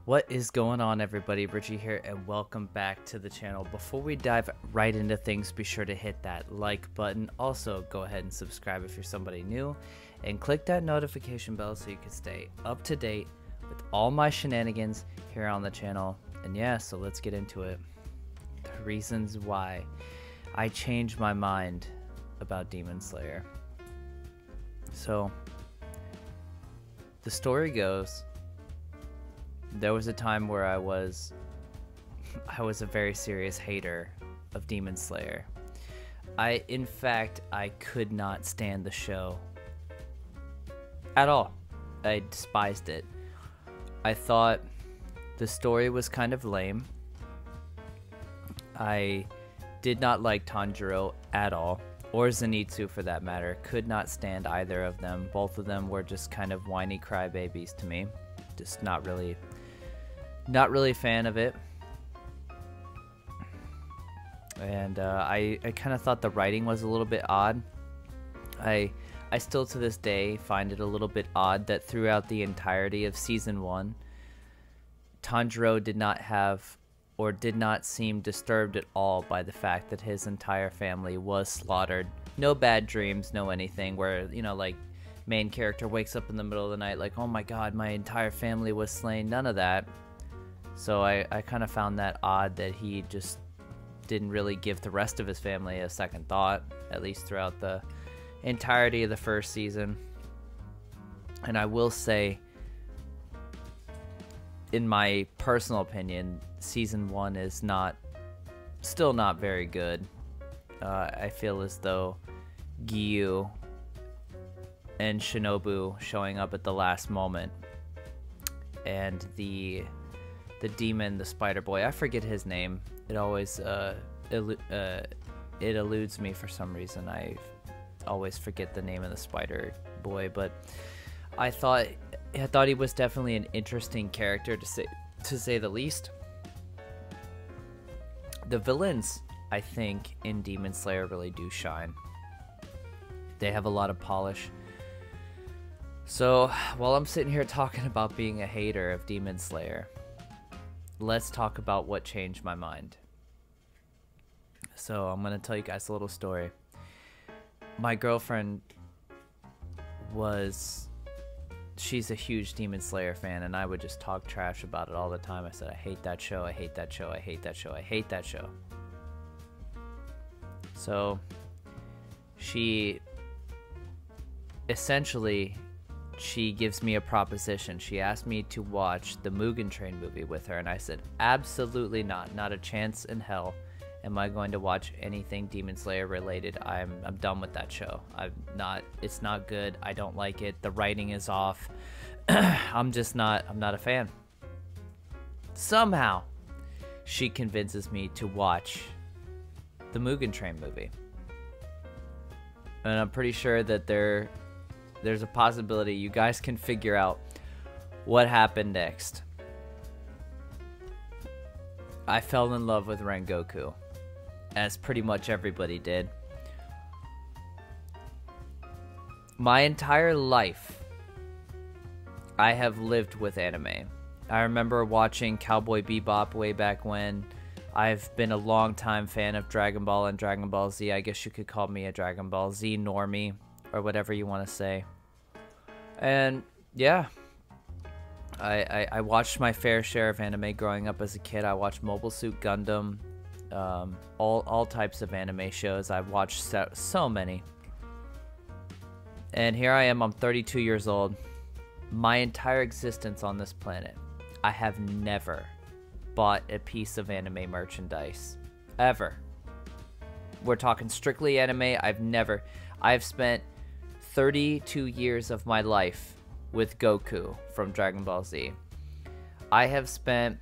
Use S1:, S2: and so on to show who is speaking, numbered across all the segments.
S1: What is going on, everybody? Richie here, and welcome back to the channel. Before we dive right into things, be sure to hit that like button. Also, go ahead and subscribe if you're somebody new, and click that notification bell so you can stay up to date with all my shenanigans here on the channel. And yeah, so let's get into it. The reasons why I changed my mind about Demon Slayer. So, the story goes, there was a time where I was a very serious hater of Demon Slayer. In fact, I could not stand the show at all. I despised it. I thought the story was kind of lame. I did not like Tanjiro at all, or Zenitsu for that matter. Could not stand either of them. Both of them were just kind of whiny crybabies to me. Just not really a fan of it. And I kind of thought the writing was a little bit odd. I still to this day find it a little bit odd that throughout the entirety of season 1, Tanjiro did not seem disturbed at all by the fact that his entire family was slaughtered. No bad dreams, no anything where, you know, like main character wakes up in the middle of the night like, oh my god, my entire family was slain. None of that. So I kind of found that odd that he just didn't really give the rest of his family a second thought, at least throughout the entirety of the first season. And I will say, in my personal opinion, season 1 is still not very good. I feel as though Giyu and Shinobu showing up at the last moment, and the demon, the spider boy, I forget his name. It always it eludes me for some reason. I always forget the name of the spider boy, but I thought he was definitely an interesting character to say the least. The villains, I think, in Demon Slayer really do shine. They have a lot of polish. So while I'm sitting here talking about being a hater of Demon Slayer, let's talk about what changed my mind. So I'm going to tell you guys a little story. My girlfriend she's a huge Demon Slayer fan, and I would just talk trash about it all the time. I said, I hate that show, I hate that show, I hate that show, I hate that show. So she gives me a proposition. She asked me to watch the Mugen Train movie with her, and I said, absolutely not. Not a chance in hell am I going to watch anything Demon Slayer related. I'm done with that show. It's not good. I don't like it. The writing is off. I'm not a fan. Somehow, she convinces me to watch the Mugen Train movie. And I'm pretty sure that there's a possibility you guys can figure out what happened next. I fell in love with Rengoku, as pretty much everybody did. My entire life, I have lived with anime. I remember watching Cowboy Bebop way back when. I've been a long-time fan of Dragon Ball and Dragon Ball Z. I guess you could call me a Dragon Ball Z normie, or whatever you want to say. And yeah, I watched my fair share of anime growing up as a kid. I watched Mobile Suit Gundam, all types of anime shows. I've watched so many. And here I am, I'm 32 years old. My entire existence on this planet, I have never bought a piece of anime merchandise. Ever. We're talking strictly anime. I've spent 32 years of my life with Goku from Dragon Ball Z. I have spent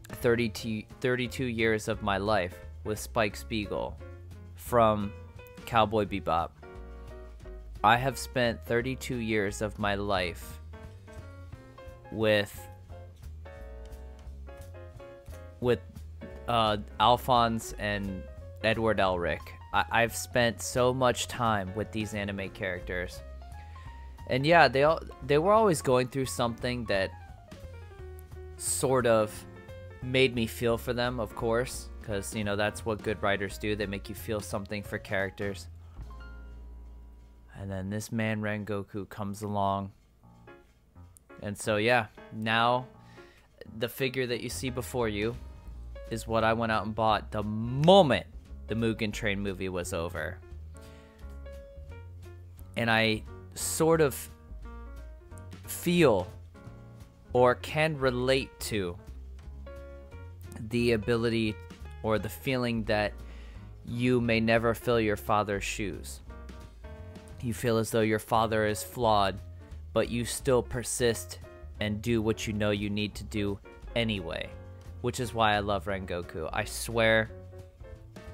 S1: 32 years of my life with Spike Spiegel from Cowboy Bebop. I have spent 32 years of my life with Alphonse and Edward Elric. I've spent so much time with these anime characters. And yeah, they were always going through something that sort of made me feel for them, of course, because, you know, that's what good writers do. They make you feel something for characters. And then this man Rengoku comes along. And so, yeah, now the figure that you see before you is what I went out and bought the moment the Mugen Train movie was over. And I sort of feel or can relate to the ability or the feeling that you may never fill your father's shoes. You feel as though your father is flawed, but you still persist and do what you know you need to do anyway, which is why I love Rengoku. I swear,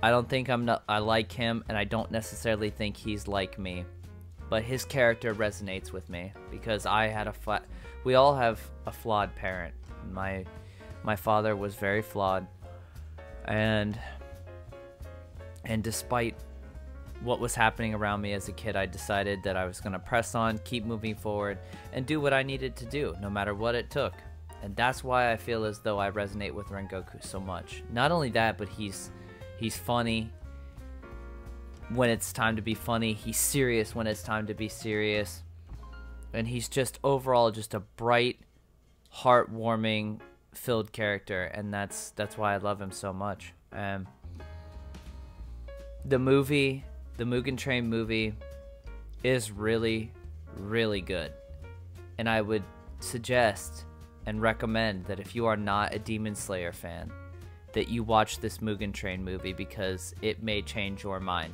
S1: I don't think I like him, and I don't necessarily think he's like me, but his character resonates with me because I had we all have a flawed parent. My father was very flawed, and despite what was happening around me as a kid, I decided that I was going to press on, keep moving forward, and do what I needed to do, no matter what it took. And that's why I feel as though I resonate with Rengoku so much. Not only that, but he's funny when it's time to be funny. He's serious when it's time to be serious. And he's just overall just a bright, heartwarming, filled character, and that's why I love him so much. The Mugen Train movie is really, really good, and I would suggest and recommend that if you are not a Demon Slayer fan, that you watch this Mugen Train movie, because it may change your mind.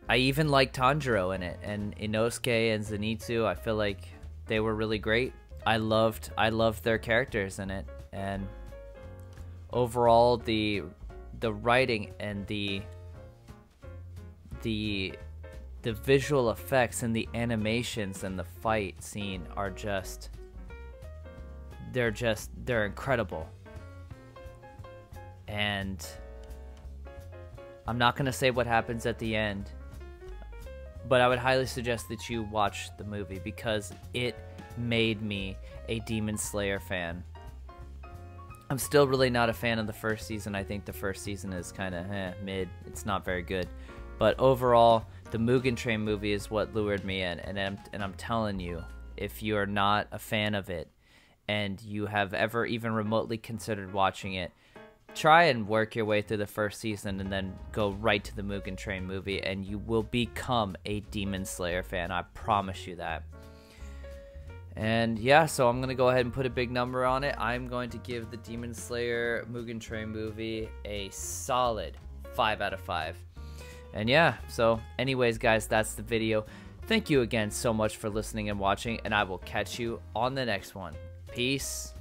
S1: I even like Tanjiro in it, and Inosuke and Zenitsu. I feel like they were really great. I loved their characters in it, and overall the writing and the visual effects and the animations and the fight scene are they're incredible. And I'm not gonna say what happens at the end, but I would highly suggest that you watch the movie because it made me a Demon Slayer fan. I'm still really not a fan of the first season. I think the first season is kind of mid. It's not very good. But overall, the Mugen Train movie is what lured me in. And I'm telling you, if you're not a fan of it and you have ever even remotely considered watching it, try and work your way through the first season and then go right to the Mugen Train movie, and you will become a Demon Slayer fan. I promise you that. And yeah, so I'm going to go ahead and put a big number on it. I'm going to give the Demon Slayer Mugen Train movie a solid 5 out of 5. And yeah, so anyways, guys, that's the video. Thank you again so much for listening and watching, and I will catch you on the next one. Peace.